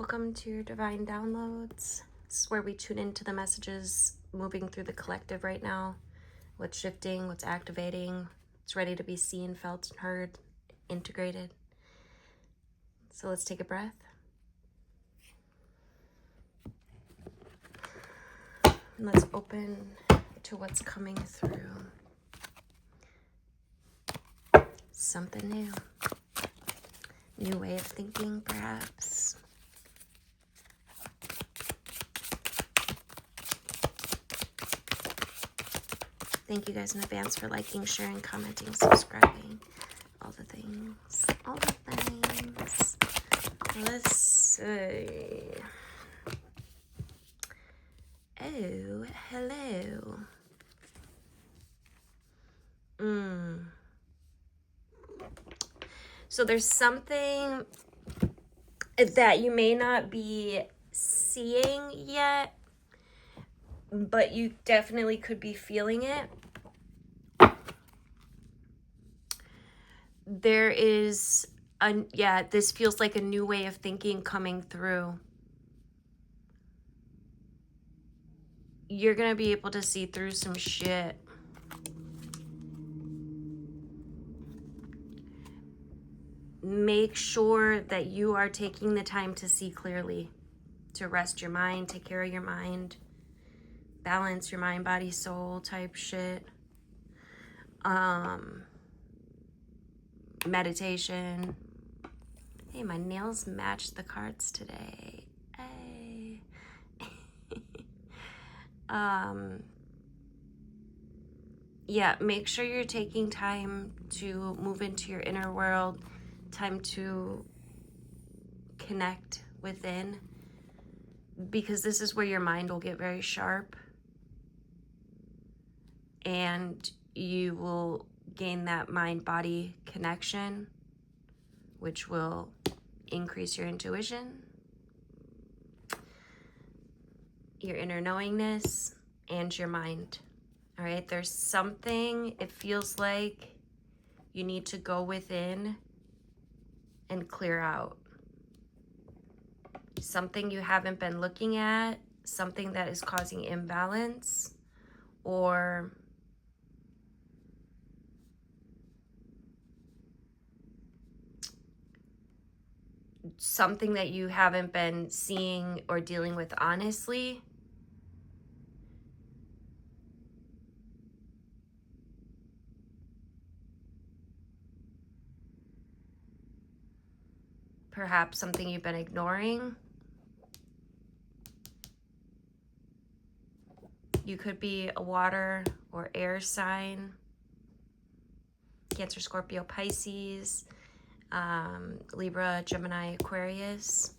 Welcome to your Divine Downloads. This is where we tune into the messages moving through the collective right now. What's shifting, what's activating, what's ready to be seen, felt, and heard, integrated. So let's take a breath. And let's open to what's coming through. Something new. New way of thinking, perhaps. Thank you guys in advance for liking, sharing, commenting, subscribing. All the things. All the things. Let's see. Oh, hello. So there's something that you may not be seeing yet, but you definitely could be feeling it. There is this feels like a new way of thinking coming through. You're gonna be able to see through some shit. Make sure that you are taking the time to see clearly, to rest your mind, take care of your mind, balance your mind, body, soul type shit. Meditation. Hey, my nails match the cards today. Hey. Yeah, make sure you're taking time to move into your inner world, time to connect within, because this is where your mind will get very sharp and you will gain that mind-body connection, which will increase your intuition, your inner knowingness, and your mind. All right, there's something, it feels like you need to go within and clear out. Something you haven't been looking at, something that is causing imbalance, or something that you haven't been seeing or dealing with honestly. Perhaps something you've been ignoring. You could be a water or air sign. Cancer, Scorpio, Pisces, Libra, Gemini, Aquarius.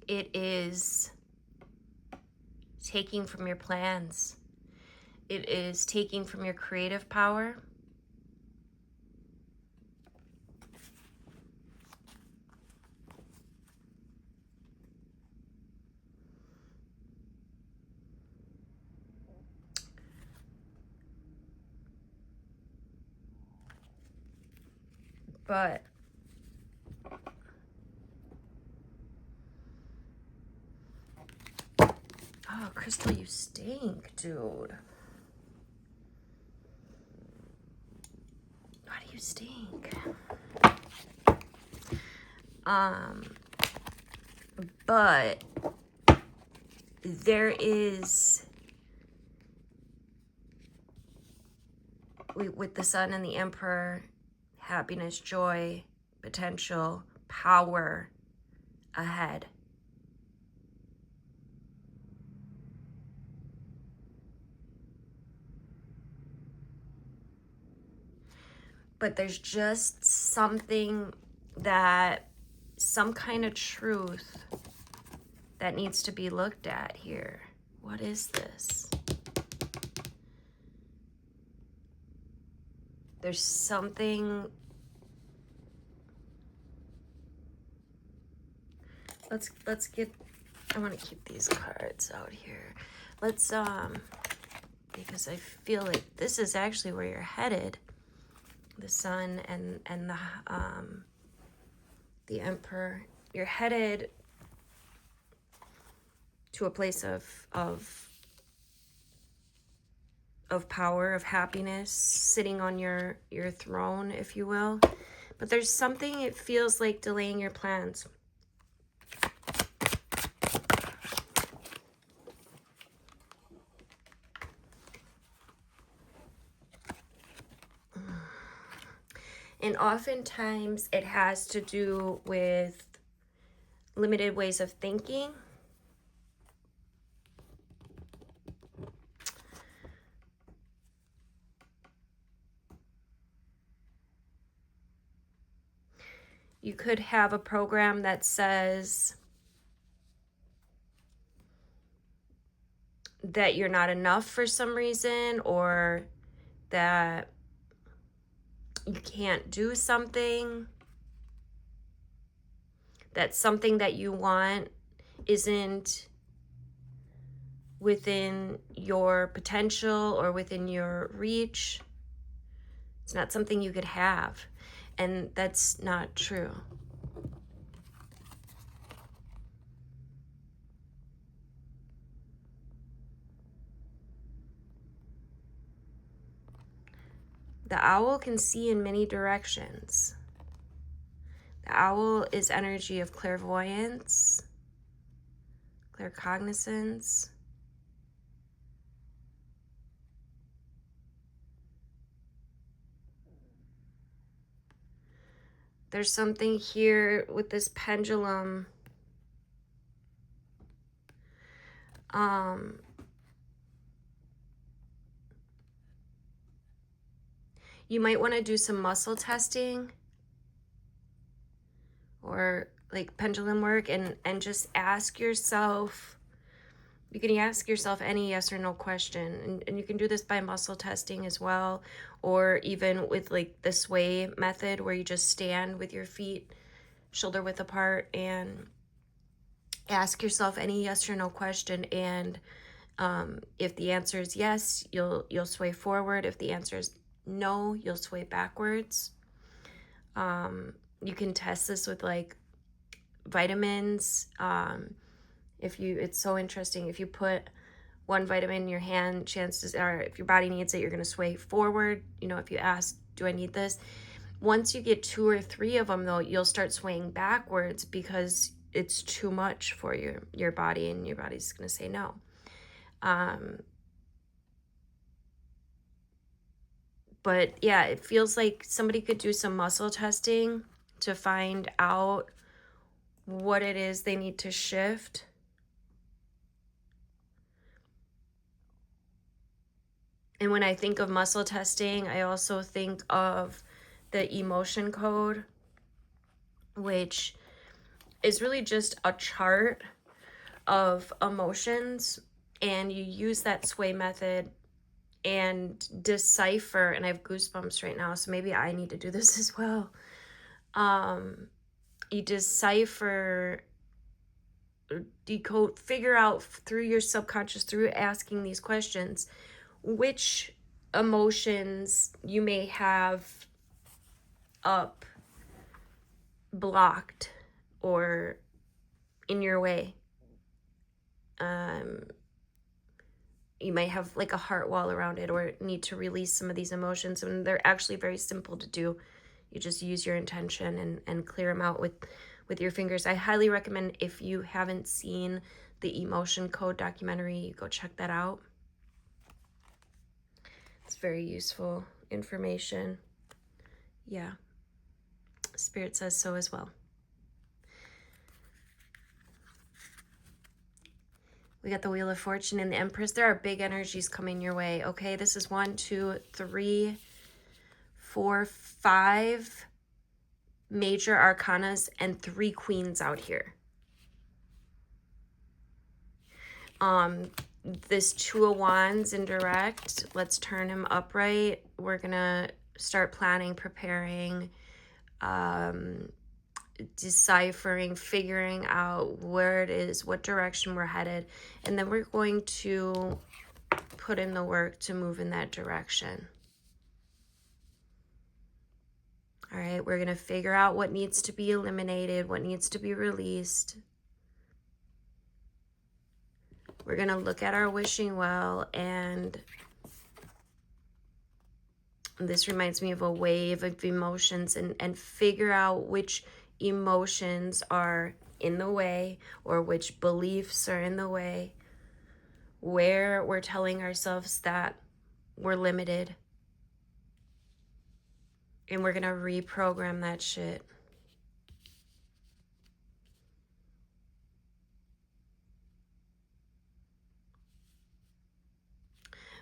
It is taking from your plans. It is taking from your creative power. But oh, Crystal, you stink, dude. Why do you stink? But there is, with the Sun and the Emperor, happiness, joy, potential, power ahead. But there's just something that, some kind of truth that needs to be looked at here. What is this? There's something let's get, I want to keep these cards out here. Let's because I feel like this is actually where you're headed. The Sun and the Emperor. You're headed to a place of power, of happiness, sitting on your throne, if you will. But there's something, it feels like, delaying your plans. And oftentimes it has to do with limited ways of thinking. You could have a program that says that you're not enough for some reason, or that you can't do something, that something that you want isn't within your potential or within your reach. It's not something you could have. And that's not true. The owl can see in many directions. The owl is energy of clairvoyance, claircognizance. There's something here with this pendulum. You might want to do some muscle testing or like pendulum work, and just ask yourself, you can ask yourself any yes or no question, and you can do this by muscle testing as well, or even with like the sway method where you just stand with your feet shoulder width apart and ask yourself any yes or no question, and if the answer is yes, you'll sway forward. If the answer is no, you'll sway backwards. You can test this with like vitamins. It's so interesting. If you put one vitamin in your hand, chances are, if your body needs it, you're going to sway forward. You know, if you ask, do I need this? Once you get 2 or 3 of them, though, you'll start swaying backwards because it's too much for your body, and your body's going to say no. But yeah, it feels like somebody could do some muscle testing to find out what it is they need to shift. And when I think of muscle testing, I also think of the emotion code, which is really just a chart of emotions, and you use that sway method and decipher, and I have goosebumps right now, so maybe I need to do this as well. You decipher, decode, figure out through your subconscious, through asking these questions, which emotions you may have up, blocked, or in your way. You might have like a heart wall around it, or need to release some of these emotions, and they're actually very simple to do. You just use your intention and clear them out with your fingers. I highly recommend, if you haven't seen the Emotion Code documentary, go check that out. It's very useful information. Yeah. Spirit says so as well. We got the Wheel of Fortune and the Empress. There are big energies coming your way, okay? This is 1, 2, 3, 4, 5 major arcanas and 3 queens out here. This 2 of Wands in direct, let's turn him upright. We're gonna start planning, preparing, deciphering, figuring out where it is, what direction we're headed, and then we're going to put in the work to move in that direction. All right, we're going to figure out what needs to be eliminated, what needs to be released. We're going to look at our wishing well, and this reminds me of a wave of emotions, and figure out which emotions are in the way or which beliefs are in the way, where we're telling ourselves that we're limited. And we're going to reprogram that shit.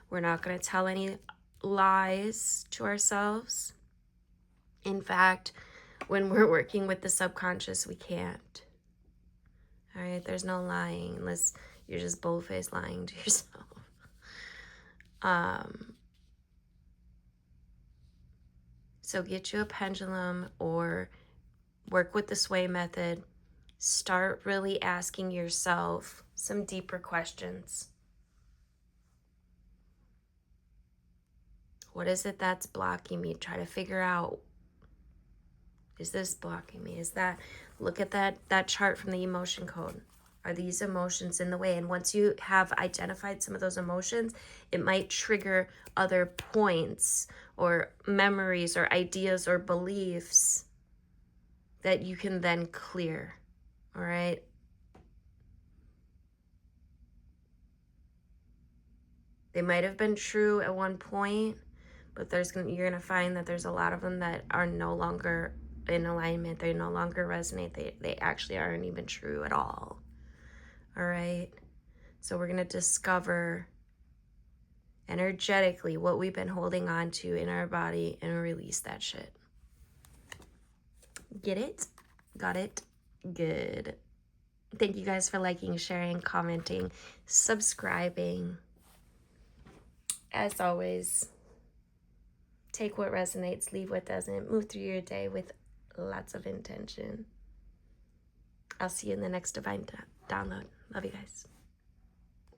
We're not going to tell any lies to ourselves. In fact, when we're working with the subconscious, we can't. All right, there's no lying unless you're just bold-faced lying to yourself. So get you a pendulum or work with the sway method. Start really asking yourself some deeper questions. What is it that's blocking me? Try to figure out, is this blocking me? Is that, look at that chart from the emotion code. Are these emotions in the way? And once you have identified some of those emotions, it might trigger other points or memories or ideas or beliefs that you can then clear. All right? They might have been true at one point, but you're gonna find that there's a lot of them that are no longer in alignment. They no longer resonate. They actually aren't even true at all. All right? So we're gonna discover energetically what we've been holding on to in our body and release that shit. Get it? Got it? Good. Thank you guys for liking, sharing, commenting, subscribing. As always, take what resonates, leave what doesn't. Move through your day with lots of intention. I'll see you in the next Divine download. Love you guys.